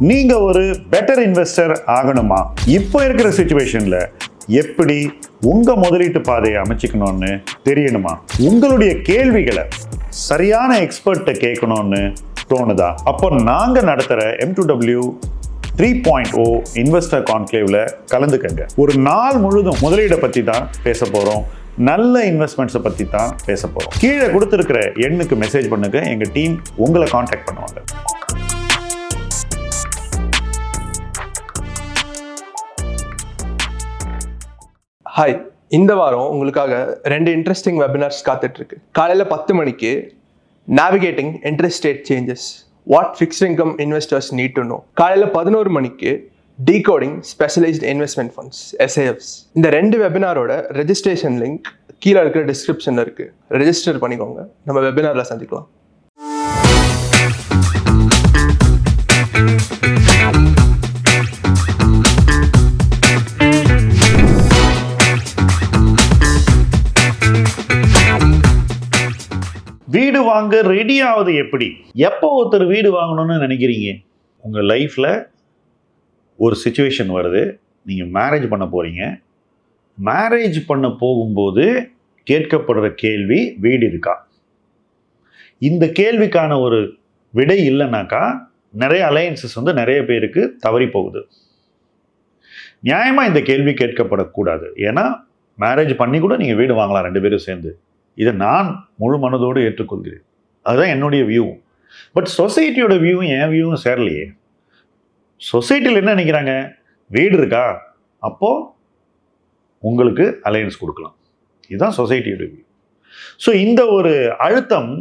நீங்க ஒரு better investor ஆகணுமா? இப்போ இருக்கிற சிச்சுவேஷன்ல எப்படி உங்க முதலீட்டு பாதையை அமைச்சுக்கணும்னு தெரியணுமா? உங்களுடைய கேள்விகளை சரியான எக்ஸ்பர்ட்ட கேட்கணும்னு தோணுதா? அப்போ நாங்க நடத்துற M2W 3.0 இன்வெஸ்டர் கான்க்ளேவ்ல கலந்துக்கங்க. ஒரு நாள் முழுதும் முதலீடை பத்தி தான் பேச போறோம். நல்ல இன்வெஸ்ட்மெண்ட்ஸை பத்தி தான் பேச போறோம். கீழே கொடுத்திருக்கிற எண்ணுக்கு மெசேஜ் பண்ணுங்க, எங்க டீம் உங்களை கான்டாக்ட் பண்ணுவாங்க. ஹாய், இந்த வாரம் உங்களுக்காக 2 இன்ட்ரெஸ்டிங் வெபினார்ஸ் காத்துட்ருக்கு. காலையில் 10 மணிக்கு navigating interest rate changes, what fixed income investors need to know. காலையில் 11 மணிக்கு decoding specialised investment funds SIFs. இந்த 2 வெபினாரோட ரெஜிஸ்ட்ரேஷன் லிங்க் கீழே இருக்கிற டிஸ்கிரிப்ஷனில் இருக்குது. ரெஜிஸ்டர் பண்ணிக்கோங்க. நம்ம வெபினாரில் சந்திக்கலாம். வீடு வாங்க ரெடி ஆகுது எப்படி? எப்போ ஒருத்தர் வீடு வாங்கணும்னு நினைக்கிறீங்க? உங்கள் லைஃப்பில் ஒரு சுச்சுவேஷன் வருது, நீங்கள் மேரேஜ் பண்ண போகிறீங்க. மேரேஜ் பண்ண போகும்போது கேட்கப்படுற கேள்வி வீடு இருக்கா? இந்த கேள்விக்கான ஒரு விடை இல்லைனாக்கா நிறைய அலையன்சஸ் நிறைய பேருக்கு தவறி போகுது. நியாயமாக இந்த கேள்வி கேட்கப்படக்கூடாது. ஏன்னா மேரேஜ் பண்ணி கூட நீங்கள் வீடு வாங்கலாம் 2 பேரும் சேர்ந்து. இதை நான் முழு மனதோடு ஏற்றுக்கொள்கிறேன். அதுதான் என்னுடைய வியூ. பட் சொசைட்டியோட வியூவும் என் வியூவும் சேரலையே. சொசைட்டியில் என்ன நினைக்கிறாங்க? வீடு இருக்கா, அப்போது உங்களுக்கு அலையன்ஸ் கொடுக்கலாம். இதுதான் சொசைட்டியோட வியூ. ஸோ இந்த ஒரு அழுத்தம்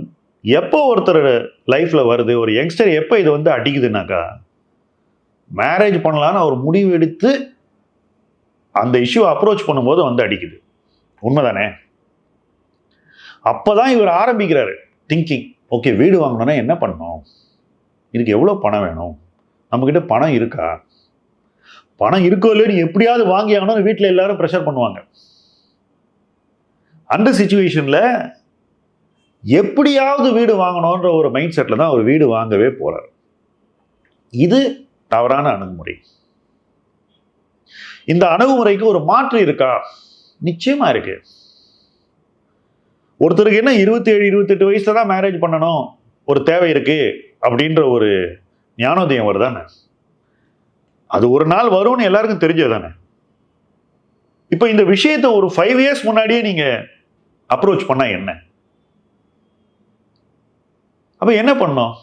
எப்போ ஒருத்தர் லைஃப்பில் வருது, ஒரு யங்ஸ்டர் எப்போ இது அடிக்குதுனாக்கா, மேரேஜ் பண்ணலான்னு அவர் முடிவு எடுத்து அந்த இஷ்யூவை அப்ரோச் பண்ணும்போது அடிக்குது. உண்மைதானே? அப்போதான் இவர் ஆரம்பிக்கிறாரு திங்கிங். ஓகே, வீடு வாங்கணும்னா என்ன பண்ணணும்? இதுக்கு எவ்வளோ பணம் வேணும்? நம்மக்கிட்ட பணம் இருக்கா? பணம் இருக்கோ இல்லையோ, நீ எப்படியாவது வாங்கி ஆகணும்னு வீட்டில் எல்லாரும் ப்ரெஷர் பண்ணுவாங்க. அந்த சிச்சுவேஷனில் எப்படியாவது வீடு வாங்கணுன்ற ஒரு மைண்ட் செட்டில் தான் அவர் வீடு வாங்கவே போகிறார். இது தவறான அணுகுமுறை. இந்த அணுகுமுறைக்கு ஒரு மாற்று இருக்கா? நிச்சயமாக இருக்கு. ஒருத்தருக்கு என்ன 27, 28 வயசுல தான் மேரேஜ் பண்ணணும் ஒரு தேவை இருக்கு அப்படின்ற ஒரு ஞானோதயம் வருதானே? அது ஒரு நாள் வரும்னு எல்லாருக்கும் தெரிஞ்சதானே? இப்போ இந்த விஷயத்தை ஒரு 5 இயர்ஸ் முன்னாடியே நீங்க அப்ரோச் பண்ணா என்ன? அப்ப என்ன பண்ணோம்?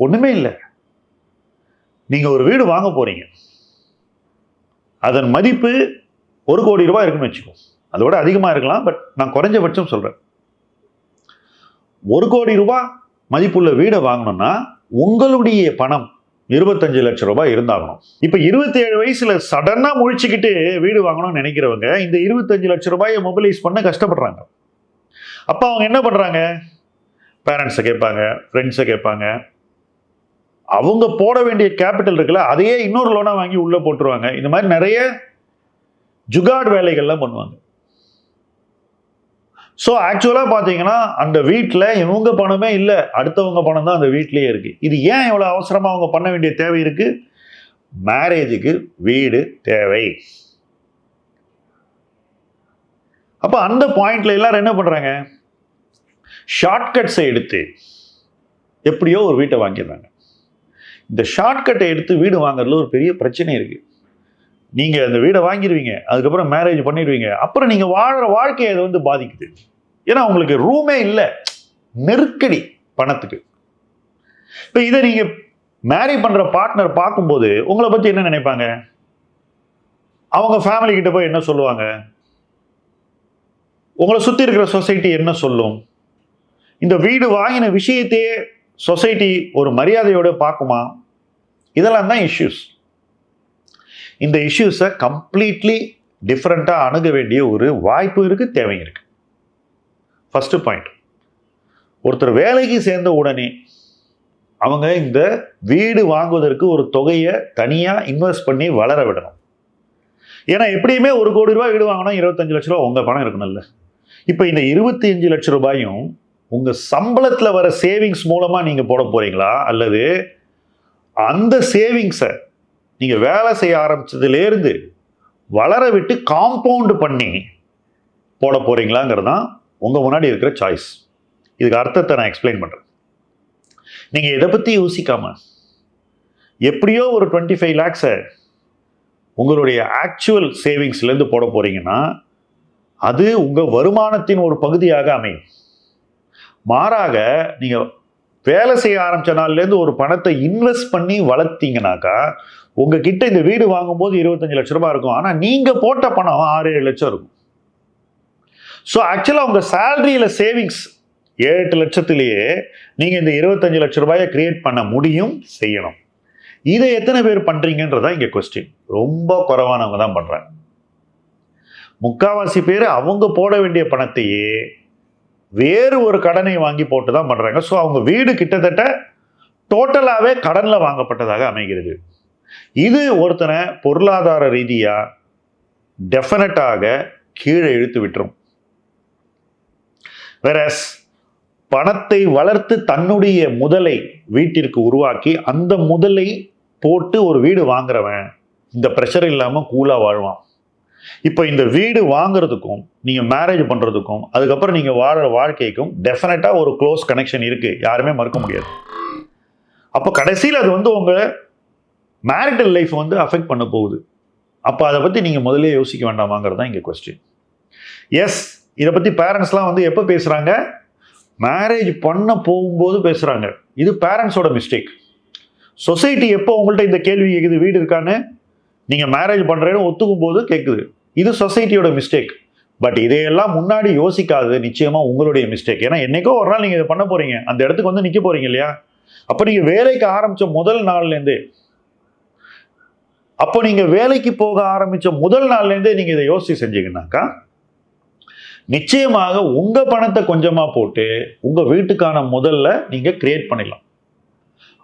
ஒண்ணுமே இல்லை. நீங்க ஒரு வீடு வாங்க போறீங்க, அதன் மதிப்பு 1 கோடி ரூபாய் இருக்குன்னு வச்சுக்கோ. அதோட அதிகமாக இருக்கலாம், பட் நான் குறைஞ்சபட்சம் சொல்கிறேன். 1 கோடி ரூபாய் மதிப்புள்ள வீடை வாங்கணும்னா உங்களுடைய பணம் 25 லட்சம் ரூபாய் இருந்தாகணும். இப்போ 27 வயசுல சடனாக முழிச்சுக்கிட்டு வீடு வாங்கணும்னு நினைக்கிறவங்க இந்த 25 லட்சம் ரூபாயை மொபிலைஸ் பண்ண கஷ்டப்படுறாங்க. அப்போ அவங்க என்ன பண்ணுறாங்க? பேரண்ட்ஸை கேட்பாங்க, ஃப்ரெண்ட்ஸை கேட்பாங்க. அவங்க போட வேண்டிய கேபிட்டல் இருக்குல்ல, அதையே இன்னொரு லோனாக வாங்கி உள்ளே போட்டுருவாங்க. இந்த மாதிரி நிறைய ஜுகாட் வேலைகள்லாம் பண்ணுவாங்க. ஸோ ஆக்சுவலாக பார்த்தீங்கன்னா அந்த வீட்டில் இவங்க பணமே இல்லை, அடுத்தவங்க பணம் தான் அந்த வீட்லேயே இருக்கு. இது ஏன் இவ்வளோ அவசரமாக அவங்க பண்ண வேண்டிய தேவை இருக்கு? மேரேஜுக்கு வீடு தேவை. அப்போ அந்த பாயிண்ட்ல எல்லாரும் என்ன பண்ணுறாங்க? ஷார்ட்கட்ஸை எடுத்து எப்படியோ ஒரு வீட்டை வாங்கிடுறாங்க. இந்த ஷார்ட்கட்டை எடுத்து வீடு வாங்குறதுல ஒரு பெரிய பிரச்சனை இருக்கு. நீங்கள் அந்த வீடை வாங்கிடுவீங்க, அதுக்கப்புறம் மேரேஜ் பண்ணிடுவீங்க, அப்புறம் நீங்கள் வாழ்கிற வாழ்க்கையை அது பாதிக்குது. ஏன்னா உங்களுக்கு ரூமே இல்லை, நெருக்கடி பணத்துக்கு. இப்போ இதை நீங்கள் மேரி பண்ணுற பார்ட்னர் பார்க்கும்போது உங்களை பற்றி என்ன நினைப்பாங்க? அவங்க ஃபேமிலி கிட்ட போய் என்ன சொல்லுவாங்க? உங்களை சுற்றி இருக்கிற சொசைட்டி என்ன சொல்லும்? இந்த வீடு வாங்கின விஷயத்தையே சொசைட்டி ஒரு மரியாதையோடு பார்க்குமா? இதெல்லாம் தான் இஷ்யூஸ். இந்த இஷ்யூஸை கம்ப்ளீட்லி டிஃப்ரெண்ட்டாக அணுக வேண்டிய ஒரு வாய்ப்பு இருக்குது, தேவை இருக்குது. ஃபர்ஸ்ட் பாயிண்ட், ஒருத்தர் வேலைக்கு சேர்ந்த உடனே அவங்க இந்த வீடு வாங்குவதற்கு ஒரு தொகையை தனியாக இன்வெஸ்ட் பண்ணி வளர விடணும். ஏன்னா எப்படியுமே 1 கோடி ரூபாய் வீடு வாங்கினா 25 லட்ச ரூபா உங்கள் பணம் இருக்கணும்ல. இப்போ இந்த 25 லட்ச ரூபாயும் உங்கள் சம்பளத்தில் வர சேவிங்ஸ் மூலமாக நீங்கள் போட போகிறீங்களா, அல்லது அந்த சேவிங்ஸை நீங்கள் வேலை செய்ய ஆரம்பிச்சதுலேருந்து வளர விட்டு காம்பவுண்ட் பண்ணி போட போகிறீங்களாங்கிறது தான் உங்கள் முன்னாடி இருக்கிற சாய்ஸ். இதுக்கு அர்த்தத்தை நான் எக்ஸ்பிளைன் பண்ணுறேன். நீங்கள் இதை பற்றி யோசிக்காம எப்படியோ ஒரு 25 lakhs உங்களுடைய ஆக்சுவல் சேவிங்ஸ்லேருந்து போட போகிறீங்கன்னா அது உங்கள் வருமானத்தின் ஒரு பகுதியாக அமையும். மாறாக நீங்கள் வேலை செய்ய ஆரம்பித்த நாள்லேருந்து ஒரு பணத்தை இன்வெஸ்ட் பண்ணி வளர்த்தீங்கன்னாக்கா உங்ககிட்ட இந்த வீடு வாங்கும்போது 25 லட்ச ரூபாய் இருக்கும். ஆனால் நீங்கள் போட்ட பணம் 6-7 லட்சம் இருக்கும். ஸோ ஆக்சுவலாக உங்கள் சேலரியில் சேவிங்ஸ் 7-8 லட்சத்திலேயே நீங்கள் இந்த 25 லட்ச ரூபாயை கிரியேட் பண்ண முடியும், செய்யணும். இதை எத்தனை பேர் பண்ணுறீங்கன்றதான் இங்கே கொஸ்டின். ரொம்ப குறைவானவங்க தான் பண்ணுறாங்க. முக்கால்வாசி பேர் அவங்க போட வேண்டிய பணத்தையே வேறு ஒரு கடனை வாங்கி போட்டு தான் பண்ணுறாங்க. ஸோ அவங்க வீடு கிட்டத்தட்ட டோட்டலாகவே கடனில் வாங்கப்பட்டதாக அமைகிறது. இது ஒருத்தனை பொருளாதார ரீதியாக டெஃபினட்டாக கீழே இழுத்து விட்டுரும். வேறஸ் பணத்தை வளர்த்து தன்னுடைய முதலை வீட்டிற்கு உருவாக்கி அந்த முதலை போட்டு ஒரு வீடு வாங்குறவன் இந்த ப்ரெஷர் இல்லாமல் கூலாக வாழ்வான். இப்போ இந்த வீடு வாங்குறதுக்கும் நீங்கள் மேரேஜ் பண்ணுறதுக்கும் அதுக்கப்புறம் நீங்கள் வாழற வாழ்க்கைக்கும் டெஃபினட்டாக ஒரு க்ளோஸ் கனெக்ஷன் இருக்குது, யாருமே மறுக்க முடியாது. அப்போ கடைசியில் அது உங்கள் மேரிட்டல் லைஃப் அஃபெக்ட் பண்ண போகுது. அப்போ அதை பற்றி நீங்கள் முதல்ல யோசிக்க வேண்டாமாங்கிறது தான் இங்கே கொஸ்டின். எஸ், இதை பற்றி பேரண்ட்ஸ்லாம் எப்போ பேசுகிறாங்க? மேரேஜ் பண்ண போகும்போது பேசுகிறாங்க. இது பேரண்ட்ஸோட மிஸ்டேக். சொசைட்டி எப்போ உங்கள்கிட்ட இந்த கேள்வி கேட்குது, வீடு இருக்கான்னு, நீங்கள் மேரேஜ் பண்ணுறேன்னு ஒத்துக்கும் போது கேட்குது. இது சொசைட்டியோட மிஸ்டேக். பட் இதையெல்லாம் முன்னாடி யோசிக்காது நிச்சயமாக உங்களுடைய மிஸ்டேக். ஏன்னா என்னைக்கோ ஒரு நாள் நீங்கள் இதை பண்ண போகிறீங்க, அந்த இடத்துக்கு நிற்க போகிறீங்க இல்லையா? அப்போ நீங்கள் வேலைக்கு ஆரம்பித்த முதல் நாள்லேருந்தே நீங்கள் இதை யோசிச்சு செஞ்சீங்கன்னாக்கா நிச்சயமாக உங்கள் பணத்தை கொஞ்சமாக போட்டு உங்கள் வீட்டுக்கான முதல்ல நீங்கள் கிரியேட் பண்ணிடலாம்.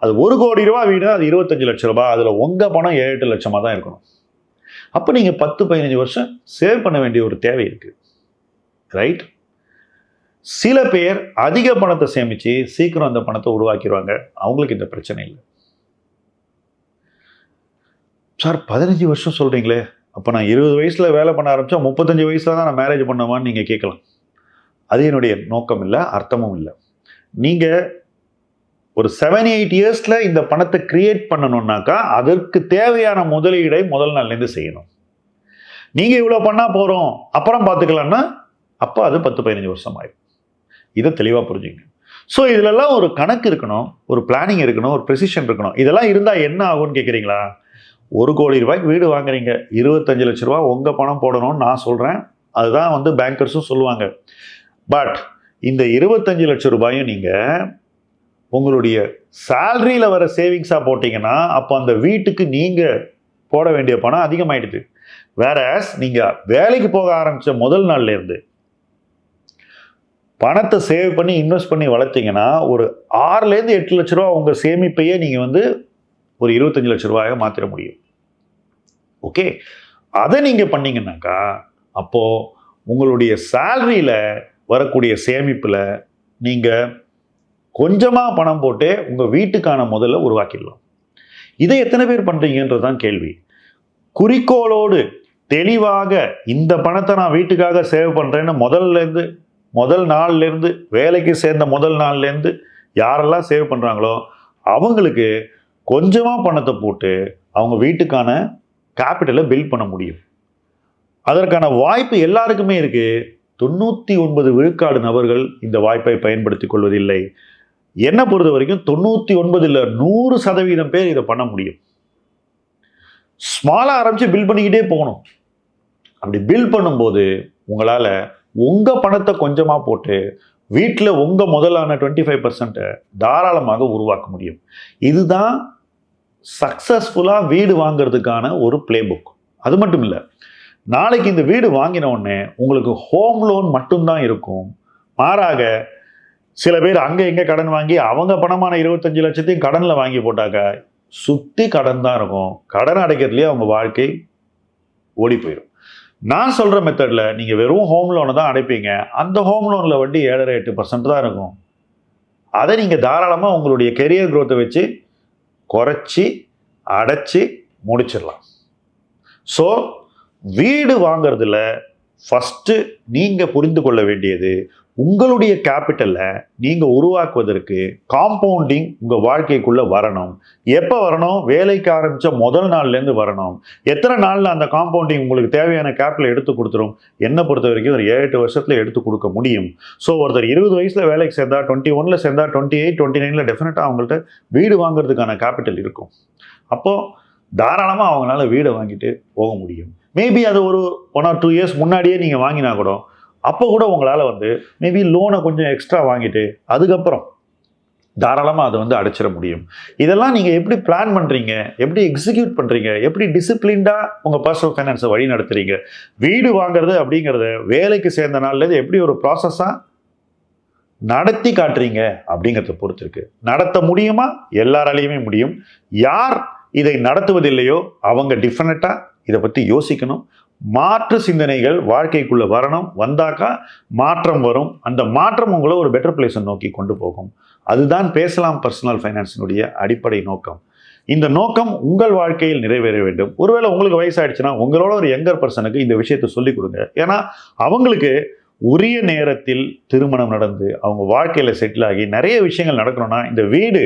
அது 1 கோடி ரூபாய் வீடு, அது 25 லட்ச ரூபாய், அதில் உங்கள் பணம் 7-8 லட்சமாக தான் இருக்கணும். அப்போ நீங்கள் 10-15 வருஷம் சேவ் பண்ண வேண்டிய ஒரு தேவை இருக்குது, ரைட்? சில பேர் அதிக பணத்தை சேமித்து சீக்கிரம் அந்த பணத்தை உருவாக்கிடுவாங்க. அவங்களுக்கு இந்த பிரச்சனை இல்லை. சார் 15 வருஷம் சொல்கிறீங்களே, அப்போ நான் 20 வயசில் வேலை பண்ண ஆரம்பித்தா 35 வயசில் தான் நான் மேரேஜ் பண்ணவான்னு நீங்கள் கேட்கலாம். அது என்னுடைய நோக்கம் இல்லை, அர்த்தமும் இல்லை. நீங்கள் ஒரு 7-8 இயர்ஸில் இந்த பணத்தை கிரியேட் பண்ணணுன்னாக்கா அதற்கு தேவையான முதலீடை முதல் நாள்லேருந்து செய்யணும். நீங்கள் இவ்வளோ பண்ணால் போகிறோம் அப்புறம் பார்த்துக்கலான்னா அப்போ அது 10-15 வருஷம் ஆயிடும். இதை தெளிவாக புரிஞ்சுங்க. ஸோ இதிலெல்லாம் ஒரு கணக்கு இருக்கணும், ஒரு பிளானிங் இருக்கணும், ஒரு ப்ரெசிஷன் இருக்கணும். இதெல்லாம் இருந்தால் என்ன ஆகும்னு கேட்குறீங்களா? 1 கோடி ரூபாய்க்கு வீடு வாங்குறீங்க, 25 லட்ச ரூபா உங்கள் பணம் போடணும்னு நான் சொல்கிறேன். அதுதான் பேங்கர்ஸும் சொல்லுவாங்க. பட் இந்த 25 லட்ச ரூபாயும் நீங்கள் உங்களுடைய சேலரியில் வர சேவிங்ஸாக போட்டிங்கன்னா அப்போ அந்த வீட்டுக்கு நீங்கள் போட வேண்டிய பணம் அதிகமாகிடுது. வேறஸ் நீங்கள் வேலைக்கு போக ஆரம்பித்த முதல் நாள்லேருந்து பணத்தை சேவ் பண்ணி இன்வெஸ்ட் பண்ணி வளர்த்திங்கன்னா ஒரு 6-8 லட்ச ரூபா உங்கள் சேமிப்பையே நீங்கள் ஒரு 25 லட்ச ரூபாயாக மாற்றிட முடியும். ஓகே, அதை நீங்கள் பண்ணிங்கன்னாக்கா அப்போது உங்களுடைய சேலரியில் வரக்கூடிய சேமிப்பில் நீங்கள் கொஞ்சமாக பணம் போட்டு உங்கள் வீட்டுக்கான முதல்ல உருவாக்கிடலாம். இதை எத்தனை பேர் பண்ணுறீங்கன்றது தான் கேள்வி. குறிக்கோளோடு தெளிவாக இந்த பணத்தை நான் வீட்டுக்காக சேவ் பண்ணுறேன்னு முதல் நாள்லேருந்து வேலைக்கு சேர்ந்த முதல் நாள்லேருந்து யாரெல்லாம் சேவ் பண்ணுறாங்களோ அவங்களுக்கு கொஞ்சமாக பணத்தை போட்டு அவங்க வீட்டுக்கான கேபிட்டலை பில்ட் பண்ண முடியும். அதற்கான வாய்ப்பு எல்லாருக்குமே இருக்குது. 99 விழுக்காடு நபர்கள் இந்த வாய்ப்பை பயன்படுத்தி கொள்வதில்லை. என்னை பொறுத்த வரைக்கும் 99 இல்லை 100% பேர் இதை பண்ண முடியும். ஸ்மாலாக ஆரம்பித்து பில்ட் பண்ணிக்கிட்டே போகணும். அப்படி பில்ட் பண்ணும்போது உங்களால் உங்கள் பணத்தை கொஞ்சமாக போட்டு வீட்டில் உங்கள் முதலான 25% தாராளமாக உருவாக்க முடியும். இதுதான் சக்ஸஸ்ஃபுல்லாக வீடு வாங்கிறதுக்கான ஒரு பிளே புக். அது மட்டும் இல்லை, நாளைக்கு இந்த வீடு வாங்கின உடனே உங்களுக்கு ஹோம் லோன் மட்டும்தான் இருக்கும். மாறாக சில பேர் அங்கே எங்கே கடன் வாங்கி அவங்க பணமான 25 லட்சத்தையும் கடனில் வாங்கி போட்டாக்க சுற்றி கடன் தான் இருக்கும். கடன் அடைக்கிறதுலேயே அவங்க வாழ்க்கை ஓடி போயிடும். நான் சொல்கிற மெத்தடில் நீங்கள் வெறும் ஹோம் லோனை தான் அடைப்பீங்க. அந்த ஹோம் லோனில் வட்டி 7-8% தான் இருக்கும். அதை நீங்கள் தாராளமாக உங்களுடைய கெரியர் க்ரோத்தை வச்சு குறைச்சி அடைச்சி முடிச்சிடலாம். ஸோ வீடு வாங்குறதுல ஃபஸ்ட்டு நீங்கள் புரிந்து கொள்ள வேண்டியது, உங்களுடைய கேபிட்டலை நீங்கள் உருவாக்குவதற்கு காம்பவுண்டிங் உங்கள் வாழ்க்கைக்குள்ளே வரணும். எப்போ வரணும்? வேலைக்கு ஆரம்பித்த முதல் நாள்லேருந்து வரணும். எத்தனை நாளில் அந்த காம்பவுண்டிங் உங்களுக்கு தேவையான கேபிட்டலை எடுத்து கொடுத்துரும்? என்னை பொறுத்த வரைக்கும் ஒரு 7-8 வருஷத்தில் எடுத்து கொடுக்க முடியும். ஸோ ஒருத்தர் 20 வயசில் வேலைக்கு சேர்ந்தா, 21 சேர்ந்தா, 28, 29 டெஃபினட்டாக அவங்கள்ட்ட வீடு வாங்குறதுக்கான கேபிட்டல் இருக்கும். அப்போது தாராளமாக அவங்களால வீடை வாங்கிட்டு போக முடியும். மேபி அது ஒரு 1 or 2 இயர்ஸ் முன்னாடியே நீங்கள் வாங்கினா கூட, அப்போ கூட உங்களால் மேபி லோனை கொஞ்சம் எக்ஸ்ட்ரா வாங்கிட்டு அதுக்கப்புறம் தாராளமாக அதை அடைச்சிட முடியும். இதெல்லாம் நீங்கள் எப்படி பிளான் பண்ணுறீங்க, எப்படி எக்ஸிக்யூட் பண்ணுறீங்க, எப்படி டிசிப்ளின்டாக உங்கள் பர்சனல் ஃபைனான்ஸை வழி நடத்துறீங்க? வீடு வாங்குறது அப்படிங்கிறத வேலைக்கு சேர்ந்த நாள்லேருந்து எப்படி ஒரு ப்ராசஸாக நடத்தி காட்டுறீங்க அப்படிங்கிறத பொறுத்து இருக்கு. நடத்த முடியுமா? எல்லாராலையுமே முடியும். யார் இதை நடத்துவதில்லையோ அவங்க டிஃபினட்டாக இதை பற்றி யோசிக்கணும். மாற்று சிந்தனைகள் வாழ்க்கைக்குள்ளே வரணும். வந்தாக்கா மாற்றம் வரும். அந்த மாற்றம் உங்களை ஒரு பெட்டர் பிளேஸை நோக்கி கொண்டு போகும். அதுதான் பேசலாம் பர்சனல் ஃபைனான்ஸினுடைய அடிப்படை நோக்கம். இந்த நோக்கம் உங்கள் வாழ்க்கையில் நிறைவேற வேண்டும். ஒருவேளை உங்களுக்கு வயசாயிடுச்சுன்னா உங்களோட ஒரு யங்கர் பர்சனுக்கு இந்த விஷயத்தை சொல்லிக் கொடுங்க. ஏன்னா அவங்களுக்கு உரிய நேரத்தில் திருமணம் நடந்து அவங்க வாழ்க்கையில் செட்டில் ஆகி நிறைய விஷயங்கள் நடக்கணும்னா இந்த வீடு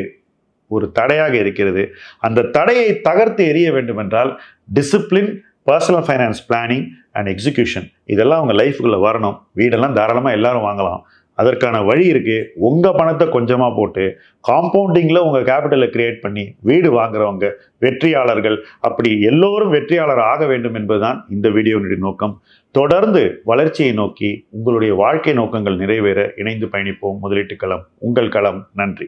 ஒரு தடையாக இருக்கிறது. அந்த தடையை தகர்த்து எறிய வேண்டும் என்றால் discipline, personal finance planning and execution இதெல்லாம் அவங்க லைஃபுக்குள்ளே வரணும். வீடெல்லாம் தாராளமாக எல்லாரும் வாங்கலாம். அதற்கான வழி இருக்குது. உங்கள் பணத்தை கொஞ்சமாக போட்டு காம்பவுண்டிங்கில் உங்கள் கேபிட்டலை கிரியேட் பண்ணி வீடு வாங்குறவங்க வெற்றியாளர்கள். அப்படி எல்லோரும் வெற்றியாளர் ஆக வேண்டும் என்பதுதான் இந்த வீடியோனுடைய நோக்கம். தொடர்ந்து வளர்ச்சியை நோக்கி உங்களுடைய வாழ்க்கை நோக்கங்கள் நிறைவேற இணைந்து பயணிப்போம். முதலீட்டு களம் உங்கள் களம். நன்றி.